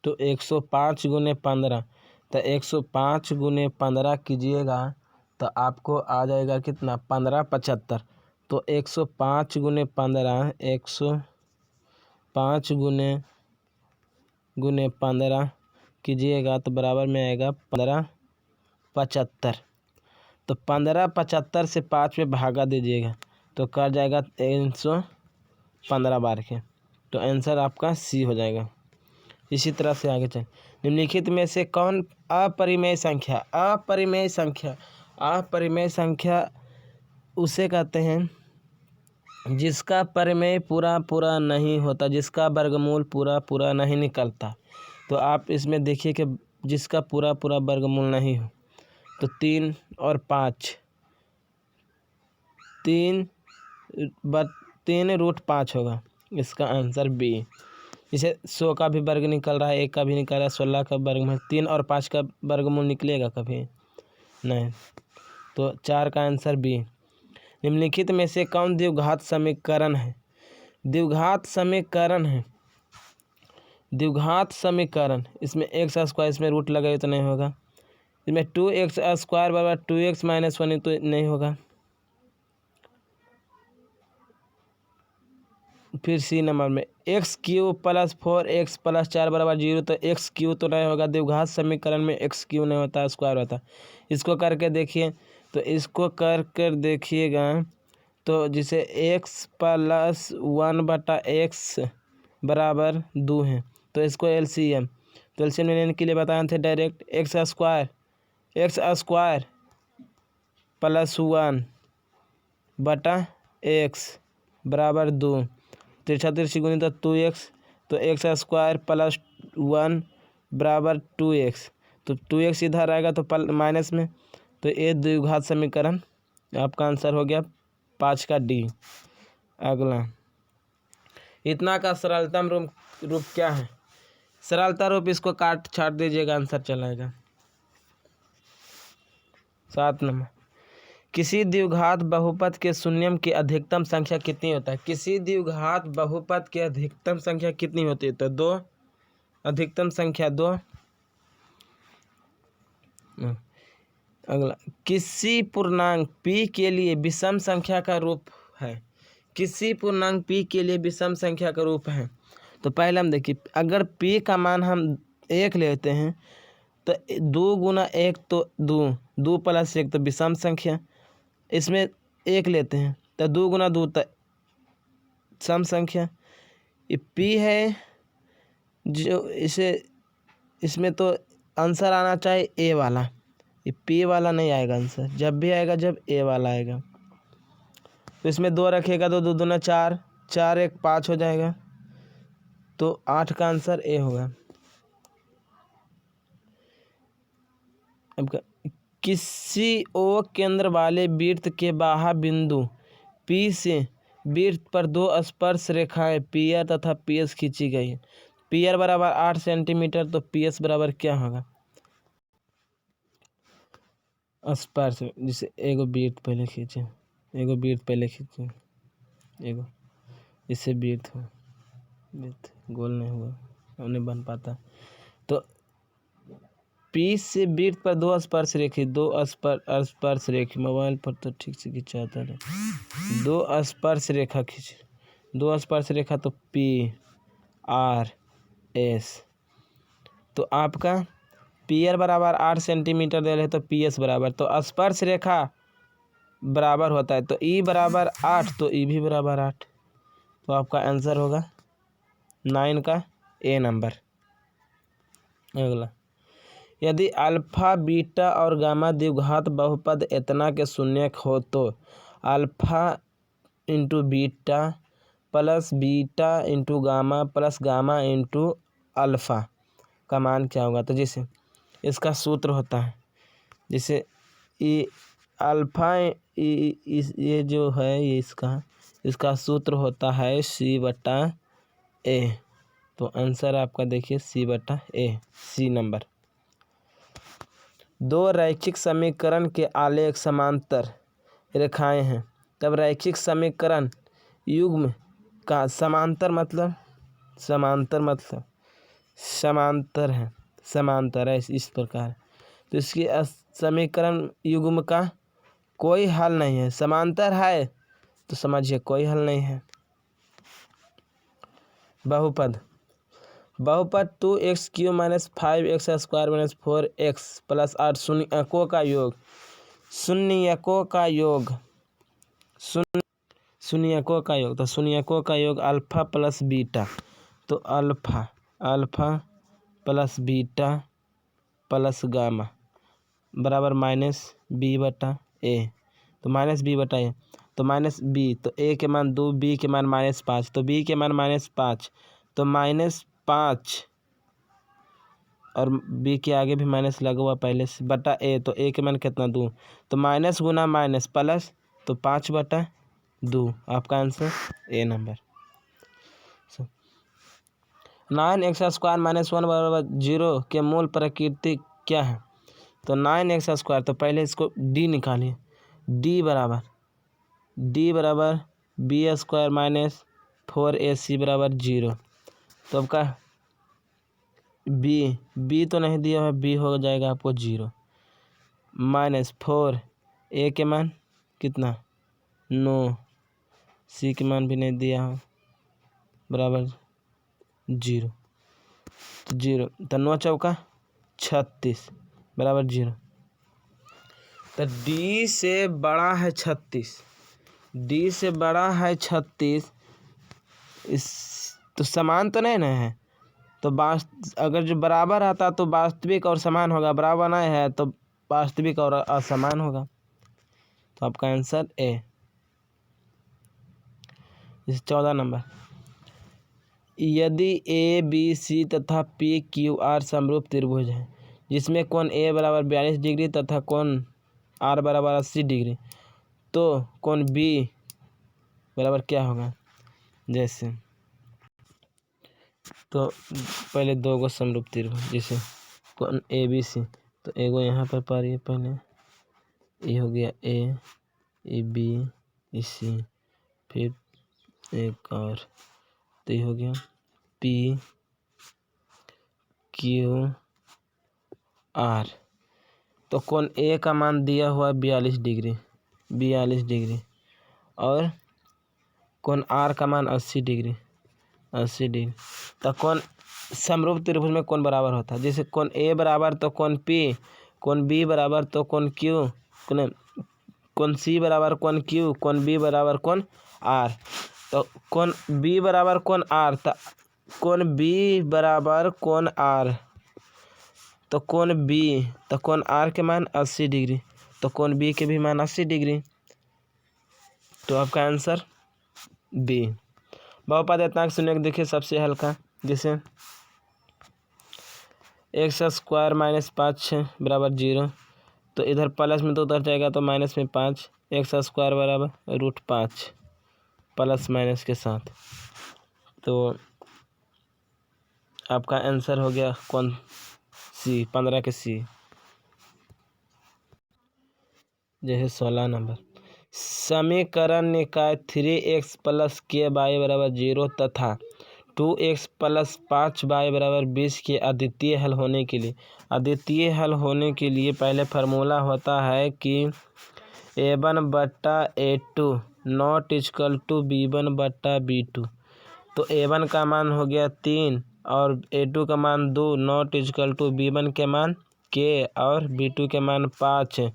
तो 105 गुने 15, तो 105 गुने 15 कीजिएगा तो आपको आ जाएगा कितना 1575। तो 105 गुने 15, 105 गुने 15 कीजिएगा तो बराबर में आएगा 1575। तो 1575 से 5 में भागा दीजिएगा तो कर जाएगा 315 बार के। तो आंसर आपका सी हो जाएगा। इसी तरह से आगे चल, निम्नलिखित में से कौन अपरिमेय संख्या, अपरिमेय संख्या उसे कहते हैं जिसका परिमेय पूरा पूरा नहीं होता, जिसका वर्गमूल पूरा पूरा नहीं निकलता। तो आप इसमें देखिए कि जिसका पूरा पूरा वर्गमूल नहीं हो, तो 3 और 5, 3√5 होगा, इसका आंसर बी। इसे 100 का भी वर्ग निकल रहा है, 1 का भी निकल रहा है, 16 का वर्ग में 3 और 5 का वर्गमूल निकलेगा कभी नहीं, तो 4 का आंसर बी। निम्नलिखित में से कौन द्विघात समीकरण है, द्विघात समीकरण इसमें एक्स स्क्वायर, इसमें रूट लगाए तो नहीं होगा, इसमें 2x स्क्वायर बराबर 2x - 1 तो नहीं होगा। फिर सी नंबर में x³ + 4x + 4 बराबर 0, तो x³ तो नहीं होगा, द्विघात समीकरण में x³ नहीं होता, स्क्वायर होता। इसको करके देखिए, तो इसको कर देखिएगा तो जिसे x + 1/x बराबर 2 है, तो इसको एलसीएम लेने के लिए बताए थे डायरेक्ट x स्क्वायर + 1/x बराबर 2, तिरछा तिरछी गुनी तो 2x, तो x स्क्वायर + 1 बराबर 2x, तो 2x इधर आएगा तो माइनस में, तो ये द्विघात समीकरण आपका आंसर हो गया 5 का डी। अगला, इतना का सरलतम रूप क्या है, सरलता रूप इसको काट छाट दीजिएगा, आंसर चलाएगा। 7 नंबर, किसी द्विघात बहुपद के शून्यम की अधिकतम संख्या कितनी होता है, किसी द्विघात बहुपद की अधिकतम संख्या कितनी होती है, तो 2, अधिकतम संख्या 2। अगला, किसी पूर्णांक p के लिए विषम संख्या का रूप है, किसी पूर्णांक p के लिए विषम संख्या का रूप है। तो पहले हम देखिए, अगर p का मान हम 1 लेते हैं तो 2 गुना 1 तो 2, 2 + 1 तो विषम संख्या, इसमें 1 लेते हैं तो 2 गुना 2 तो सम संख्या। ये p है जो इसमें तो आंसर आना चाहिए ए वाला, ये p वाला नहीं आएगा आंसर, जब भी आएगा जब ए वाला आएगा। तो इसमें 2 रखेगा तो 2 दूना 4, 4 1 5 हो जाएगा, तो 8 का आंसर ए होगा। अब किसी ओ केंद्र वाले वृत्त के बाह्य बिंदु P से वृत्त पर 2 स्पर्श रेखाएं PR तथा PS खींची गई है। PR बराबर 8 सेंटीमीटर, तो PS बराबर क्या होगा, स्पर्श, जिसे एगो वृत्त पहले खींचे, एगो इससे वृत्त गोल नहीं हुआ, नहीं बन पाता। तो P से वृत्त पर 2 स्पर्श रेखे, 2 स्पर्श रेखे, मोबाइल पर तो ठीक से खिंचाता है, 2 स्पर्श रेखा खींचे, 2 स्पर्श रेखा, तो PRS। तो आपका PR बराबर 8 सेंटीमीटर दे रहे, तो PS बराबर, तो स्पर्श रेखा बराबर होता है, तो E बराबर 8, तो E भी बराबर 8, तो आपका आंसर होगा 9 का ए नंबर। अगला, यदि अल्फा बीटा और गामा द्विघात बहुपद इतना के शून्यक हो तो alpha into beta plus beta into gamma plus gamma into alpha का मान क्या होगा। तो जैसे इसका सूत्र होता है, जैसे ये अल्फा ये जो है ये इसका सूत्र होता है C/A, तो आंसर आपका देखिए C/A, सी नंबर। 2 रैखिक समीकरण के आलेख समांतर रेखाएं हैं, तब रैखिक समीकरण युग्म का समांतर मतलब समांतर है इस प्रकार। तो इसकी समीकरण युग्म का कोई हल नहीं है। समांतर है तो समझिए कोई हल नहीं है। बहुपद 2x³ - 5x² - 4x + 8 शून्यकों का योग। तो शून्यकों का योग अल्फा प्लस बीटा। तो alpha plus beta plus gamma बराबर -b/a। तो -b/a तो -b, तो a के मान 2, b के मान -5, तो b के मान -5, तो -5 और b के आगे भी माइनस लगा हुआ पहले से बटा a, तो a के मान कितना 2, तो माइनस गुना माइनस प्लस, तो 5/2 आपका आंसर ए नंबर। 9x² - 1 बराबर 0 के मूल प्रकृति क्या है? तो 9x², तो पहले इसको d निकालिए। d बराबर b² - 4ac बराबर 0। तो आपका b तो नहीं दिया है, b हो जाएगा आपको 0 -4 a के मान कितना 9, c के मान भी नहीं दिया है बराबर 0। तो 0, तो 9 चौका 36 बराबर 0। तो d से बड़ा है 36, d से बड़ा है 36, इस तो समान तो नहीं ना है। तो अगर जो बराबर आता तो वास्तविक और समान होगा, बराबर नहीं है तो वास्तविक और असमान होगा। तो आपका आंसर ए। 14 नंबर, यदि ए बी सी तथा पी क्यू आर समरूप त्रिभुज है जिसमें कोण ए बराबर 42 डिग्री तथा कोण आर बराबर 80 डिग्री, तो कोण बी बराबर क्या होगा? जैसे तो पहले 2 गो समरूप त्रिभुज, जैसे कोण ए बी सी, तो एगो यहाँ पर पारिए पहले, ये हो गया ए, ये बी, ये सी, फिर एक और, तो ये हो गया पी क्यू आर। तो कोण ए का मान दिया हुआ 42 डिग्री और कोण आर का मान 80 डिग्री। तो कोण समरूप त्रिभुज में कोण बराबर होता है? जैसे कोण ए बराबर तो कोण पी, कोण बी बराबर तो कोण क्यू, कोण सी बराबर कोण क्यू, कोण बी बराबर कोण आर। तो कोण बी बराबर कोण आर, तो कोण बी बराबर कोण आर, तो कोण आर के मान 80 डिग्री, तो कोण बी के भी मान 80 डिग्री। तो आपका आंसर बी। बहुपद एतनाक शून्य देखिए सबसे हल्का, जैसे x² - 5 बराबर 0, तो इधर प्लस में तो उधर जाएगा तो माइनस में 5, x² बराबर √5 प्लस माइनस के साथ। तो आपका आंसर हो गया कौन सी? 15 के सी। जैसे 16 नंबर, समीकरण निकाय 3x + k y बराबर 0 तथा 2x + 5y बराबर 20 के अद्वितीय हल होने के लिए पहले फार्मूला होता है कि a1/a2 ≠ b1/b2। तो a1 का मान हो गया 3 और a2 का मान 2 ≠ b1 के मान k और b2 के मान 5।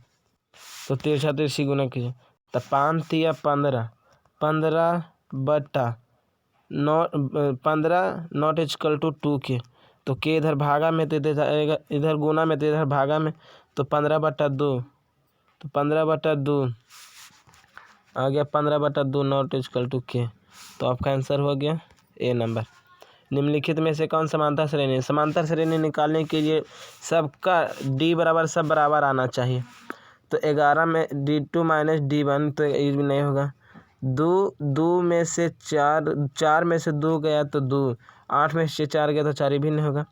तो 3 गुना कीजिए, तो 5 × 15, 15/9 ≠ 2k। तो k इधर भागा में तो इधर जाएगा, इधर गुना में तो इधर भागा में, तो 15/2, तो 15/2 आ गया 15/2 ≠ k। तो आपका आंसर हो गया ए नंबर। निम्नलिखित में से कौन समांतर श्रेणी है? समांतर श्रेणी निकालने के लिए सबका d बराबर सब बराबर आना चाहिए। तो 11 में d2 - d1, तो ये भी नहीं होगा। 2 में से 4 में से 2 गया तो 2, 8 में से 4 गया तो 4 भी नहीं होगा।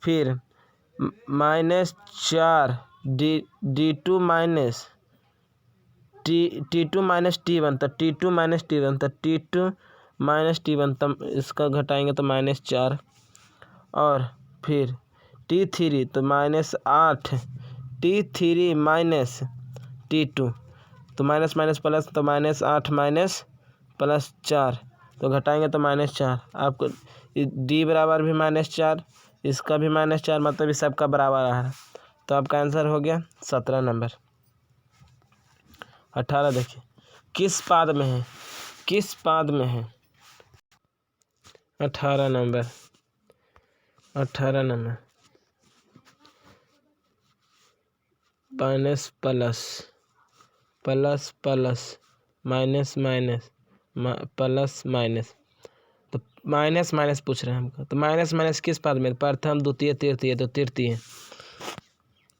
फिर -4 d2 - t2 - t1, तो t2 - t1, तो t2 - t1, तब इसका घटाएंगे तो -4 और फिर T3 तो -8 T3 माइनस T2 तो माइनस माइनस प्लस तो -8 माइनस +4 तो घटाएंगे तो -4। आपको D बराबर भी -4, इसका भी -4, मतलब इस सबका बराबर आ रहा है। तो आपका आंसर हो गया 17 नंबर। 18 देखिए, किस पाद में है, किस पाद में है। 18 number, 18 number minus plus plus plus minus minus plus minus, तो माइनस माइनस पूछ रहे हैं हमको। तो माइनस माइनस किस पाद में, प्रथम द्वितीय तृतीय, तो तृतीय।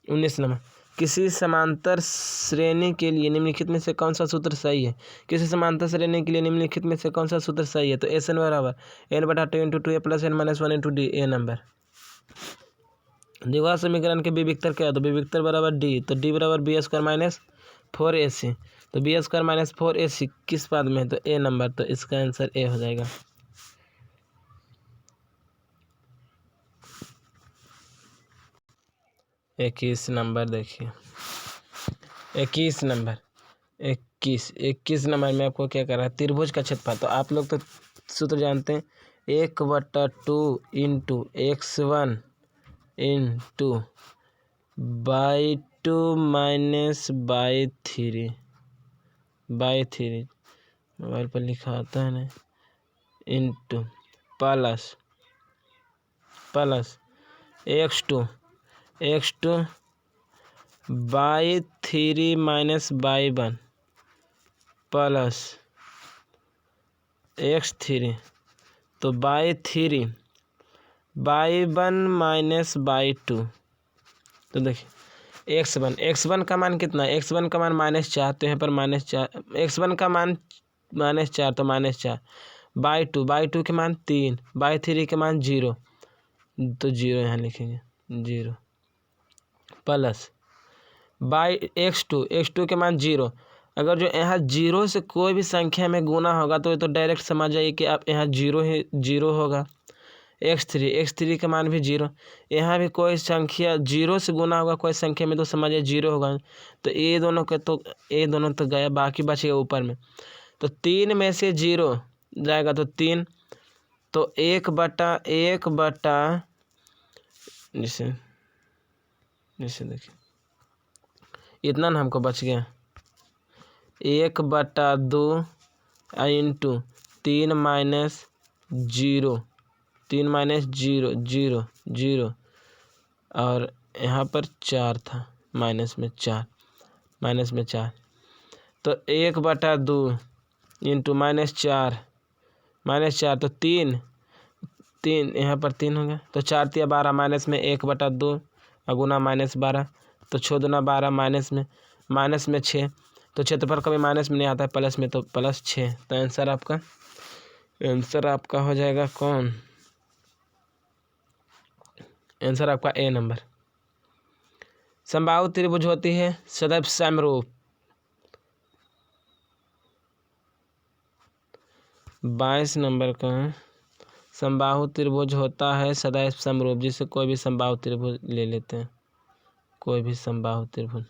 19 नंबर, किसी समांतर श्रेणी के लिए निम्नलिखित में से कौन सा सूत्र सही है। किसी समांतर श्रेणी के लिए निम्नलिखित में से कौन सा सूत्र सही है। तो SN बराबर n/2 × 2a + n - 1 × d। ए नंबर। द्विघात समीकरण के विविक्तर क्या है। तो विविक्तर बराबर D, तो D बराबर b² - 4ac, तो b² - 4ac किस पाद में है। तो ए नंबर, तो इसका आंसर ए हो जाएगा। इक्कीस नंबर देखिए, 21 नंबर, 21 नंबर में आपको क्या कर रहा है, त्रिभुज का क्षेत्रफल। तो आप लोग तो सूत्र जानते हैं, 1/2 × x1 × (/2 - (/3) मोबाइल पर लिखा आता है ना, into plus x2 (/3 - (/1) plus x3 तो (/3) (/1 - (/2)। तो देखिए x1 का मान कितना है, x1 का मान -4, तो यहाँ पर -4, x1 का मान -4 तो -4, (/2) के मान 3, (/3) के मान 0, तो 0 यहाँ लिखेंगे 0, प्लस x2 के मान 0। अगर जो यहाँ 0 से कोई भी संख्या में गुना होगा तो ये तो डायरेक्ट समझ जाइए कि आप यहाँ 0 होगा। x3 का मान भी 0, यहाँ भी कोई संख्या 0 से गुना होगा कोई संख्या में तो समझिए 0 होगा। तो ये दोनों तो गया, बाकी बचेगा ऊपर में। तो 3 में से 0 जाएगा तो 3, तो 1/1 जैसे देखिए इतना ना हमको बच गया, 1/2 × 3 - 0, 3 - 0 0 और यहाँ पर 4 था, -4 तो 1/2 × -4 तो 3 यहाँ पर 3 हो गया, तो 4 × 12 माइनस में 1/2 और गुना -12, तो 6 दूना 12 माइनस में 6, तो क्षेत्रफल कभी माइनस में नहीं आता है, प्लस में, तो +6। तो आंसर आपका हो जाएगा कौन, आंसर आपका ए नंबर। समबाहु त्रिभुज होती है सदैव समरूप। 22 नंबर का समबाहु त्रिभुज होता है सदैव समरूप, जिसे कोई भी समबाहु त्रिभुज ले लेते हैं, कोई भी समबाहु त्रिभुज,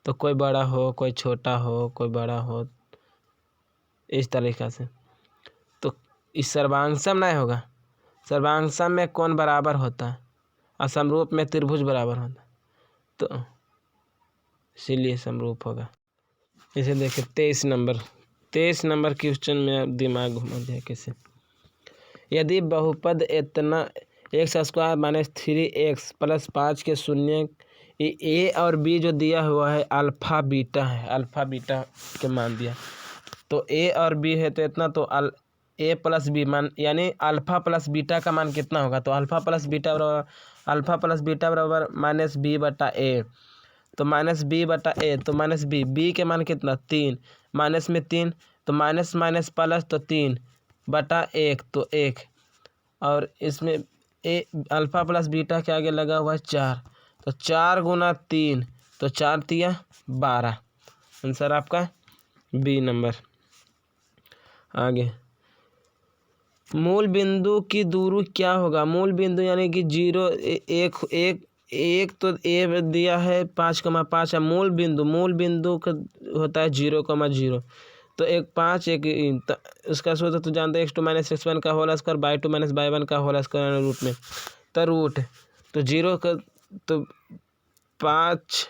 तो कोई बड़ा हो कोई छोटा हो कोई बड़ा हो, इस तरीक़ा से। तो इस सर्वांगसम नहीं होगा, सर्वांगसम में कौन बराबर होता है और समरूप में त्रिभुज बराबर होता है, तो इसीलिए समरूप होगा। इसे देखिए 23 नंबर क्वेश्चन में आप दिमाग घुमा दिया कैसे। यदि बहुपद इतना x² - 3x + 5 के शून्य ए और बी जो दिया हुआ है अल्फ़ा बीटा है, अल्फ़ा बीटा के मान दिया, तो ए और बी है तो इतना, तो a + b मान यानी अल्फ़ा प्लस बीटा का मान कितना होगा। तो अल्फ़ा प्लस बीटा बराबर -b/a, तो -b/a, तो -b के मान कितना 3, माइनस में 3 तो माइनस माइनस प्लस, तो 3/1 तो 1, और इसमें अल्फ़ा प्लस बीटा के आगे लगा हुआ है 4, तो 4 × 3 तो 4 × 12, आंसर आपका बी नंबर। आगे मूल बिंदु की दूरी क्या होगा? मूल बिंदु यानी कि 0 एक तो ए दिया है 5,5 है। मूल बिंदु का होता है 0,0। तो एक 5 एक उसका सूत्र तो जानते हैं, x2 - x1 का होल स्क्वायर y2 - y1 का होल स्क्वायर रूट में। तो रूट तो 0 का तो 5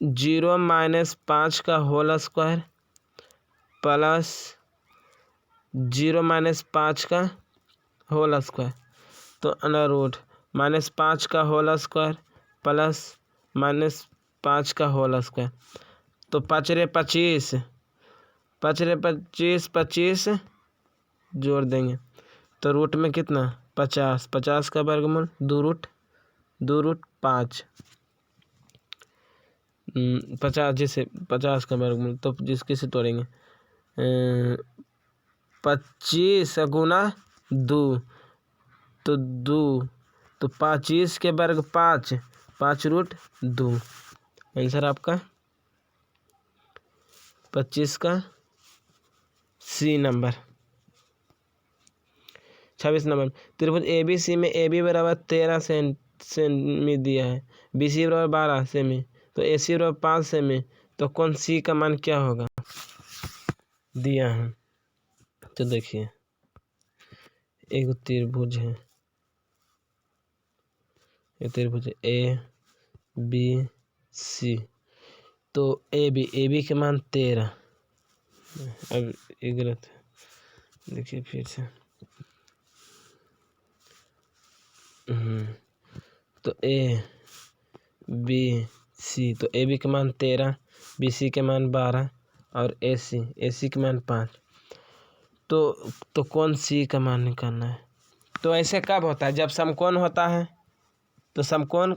0 - 5 का होल स्क्वायर प्लस 0 - 5 का होल स्क्वायर। तो अंडर रूट -5 का होल स्क्वायर प्लस -5 का होल स्क्वायर। तो 5 × 25 25 जोड़ देंगे तो रूट में कितना 50 का वर्गमूल 2√5 50 जिसे 50 का वर्गमूल तो जिसके से तोड़ेंगे 25 गुना 2 तो 2 तो 25 के वर्ग 5√2। आंसर आपका 25 का सी नंबर। 26 नंबर त्रिभुज ABC में AB बराबर 13 सेमी दिया है, BC बराबर 12 सेमी, तो AC बराबर 5 सेमी। तो कौन C का मान क्या होगा दिया है? तो देखिए एक त्रिभुज है, एक त्रिभुज ABC। तो AB के मान 13। अब ये गलत है, देखिए फिर से। तो ABC तो AB के मान 13, BC के मान 12 और AC के मान 5। तो कौन C का मान निकालना है? तो ऐसे कब होता है? जब समकोण होता है। तो समकोण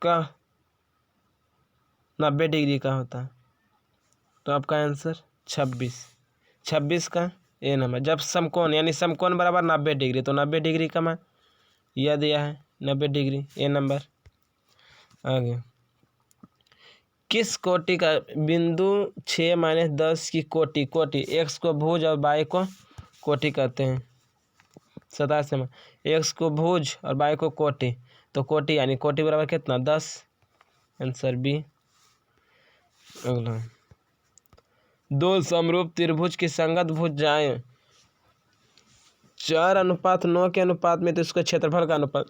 का 90 डिग्री का होता है। तो आपका आंसर 26 का ए नंबर। जब समकोण यानी समकोण बराबर 90 डिग्री, तो 90 डिग्री का मान यह दिया है 90 डिग्री ए नंबर। आगे किस कोटि का बिंदु 6 - 10 की कोटि x को भुज और y को कोटि कहते हैं। 27 में x को भुज और y को कोटि, तो कोटि यानी कोटि बराबर कितना 10। Answer B. अगला 2 समरूप त्रिभुज की संगत भुजाएं 4:9 के अनुपात में, तो इसका क्षेत्रफल का अनुपात।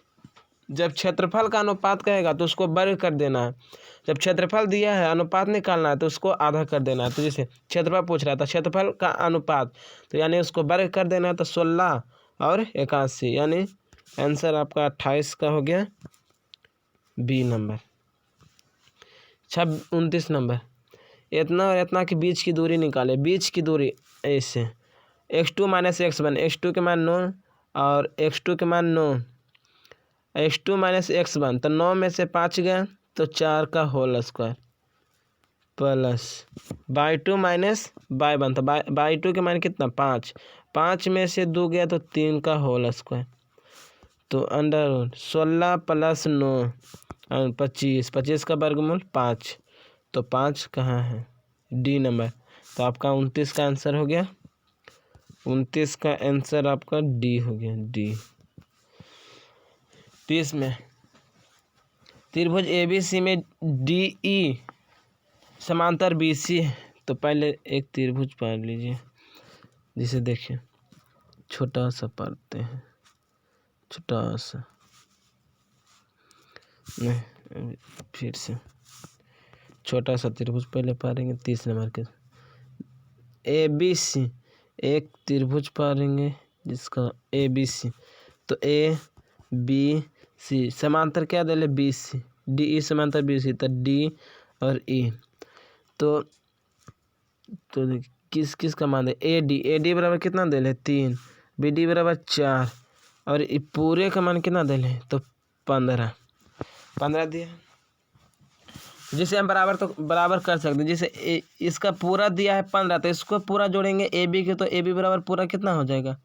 जब क्षेत्रफल का अनुपात कहेगा तो उसको वर्ग कर देना है। जब क्षेत्रफल दिया है अनुपात निकालना है तो उसको आधा कर देना है। तो जैसे क्षेत्रफल पूछ रहा था क्षेत्रफल का अनुपात, तो यानी उसको वर्ग कर देना है। तो 16 और 81 यानी आंसर आपका 28 का हो गया बी नंबर। 29 नंबर इतना और इतना के बीच की दूरी निकाले। बीच की दूरी ऐसे x2 - x1, x2 के मान 9 और x2 के मान 9, x2 - x1 तो 9 में से 5 गया तो 4 का whole square plus y2 - y1 तो y2 के मान कितना 5 में से 2 गया तो 3 का होल स्क्वायर। तो अंडर रूट 16 + 9 और 25 का वर्गमूल 5। तो 5 कहाँ है? D number. तो आपका 29 का आंसर हो गया। 29 का आंसर आपका डी हो गया डी। 30 में त्रिभुज ABC में DE समांतर BC है। तो पहले एक त्रिभुज पढ़ लीजिए, जिसे देखिए छोटा सा पढ़ते हैं, छोटा सा नहीं फिर से छोटा सा त्रिभुज पहले पढ़ेंगे। 30 नंबर के ABC एक त्रिभुज पढ़ेंगे जिसका ABC। तो ABC समांतर क्या दे ले BC, DE समांतर BC, तो D और E। तो किस किस का मान दे AD बराबर कितना दे ले 3, BD बराबर 4 और पूरे का मान कितना दे ले तो 15 दिया। जिसे हम बराबर कर सकते हैं। जैसे इसका पूरा दिया है 15, तो इसको पूरा जोड़ेंगे AB के, तो AB बराबर पूरा कितना हो जाएगा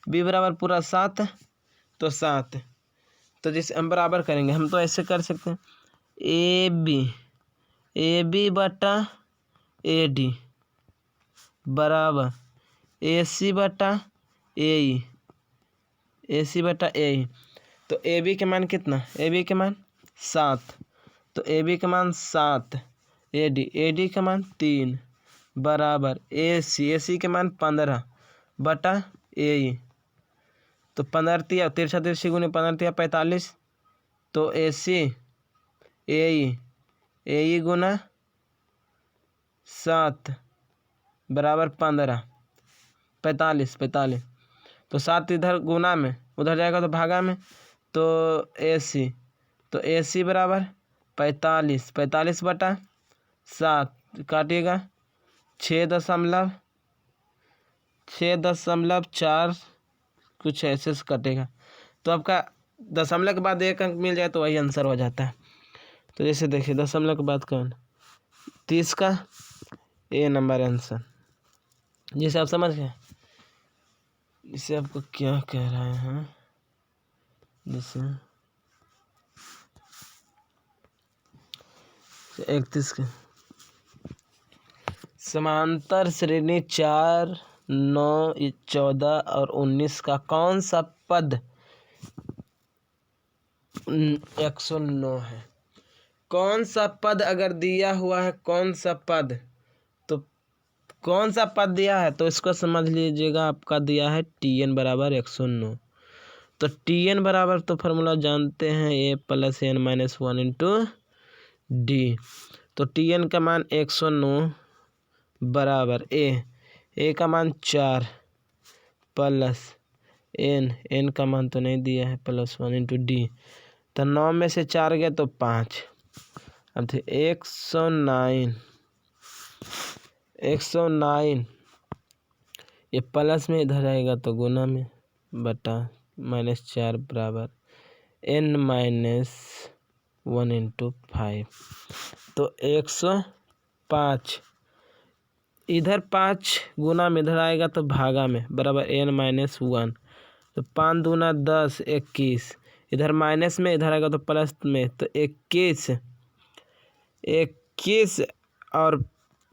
B बराबर पूरा 7, तो 7। तो जैसे हम बराबर करेंगे, हम तो ऐसे कर सकते हैं AB बटा AD बराबर AC बटा AE, AC बटा AE। तो AB के मान कितना, AB के मान 7, तो AB के मान 7, AD के मान 3 बराबर AC के मान 15 बटा AE। तो 15 तिया तिरछा तिरछी गुने 15 तिया 45, तो AC AE गुना 7 बराबर 15, 45। तो 7 इधर गुना में, उधर जाएगा तो भागा में, तो AC बराबर 45 बटा 7 काटिएगा 6.4 कुछ ऐसे से कटेगा। तो आपका दशमलव के बाद 1 अंक मिल जाए तो वही आंसर हो जाता है। तो जैसे देखिए दशमलव के बाद कौन, 30 का A नंबर आंसर। जिसे आप समझ गए, इसे आपको क्या कह रहे हैं, जैसे 31 के समांतर श्रेणी 4, 9, 14 और 19 का कौन सा पद 109 है। कौन सा पद अगर दिया हुआ है, कौन सा पद, तो कौन सा पद दिया है तो इसको समझ लीजिएगा। आपका दिया है Tn बराबर 109, तो Tn बराबर तो फार्मूला जानते हैं A + n - 1 × D। तो Tn का मान 109 बराबर A का मान 4 प्लस n का मान तो नहीं दिया है +1 × D। तो 9 में से 4 गया तो 5। अब थे 109 ये प्लस में इधर आएगा तो गुना में बटा -4 बराबर n - 1 × 5। तो 105 इधर 5 गुना में इधर आएगा तो भागा में बराबर n - 1। तो 5 दूना 10, 21 इधर माइनस में, इधर आएगा तो प्लस में, तो 21 और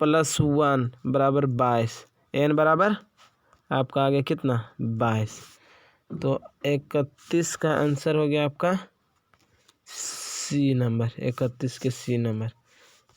+1 बराबर 22। n बराबर आपका आ गया कितना 22। तो 31 का आंसर हो गया आपका C नंबर, 31 के C नंबर।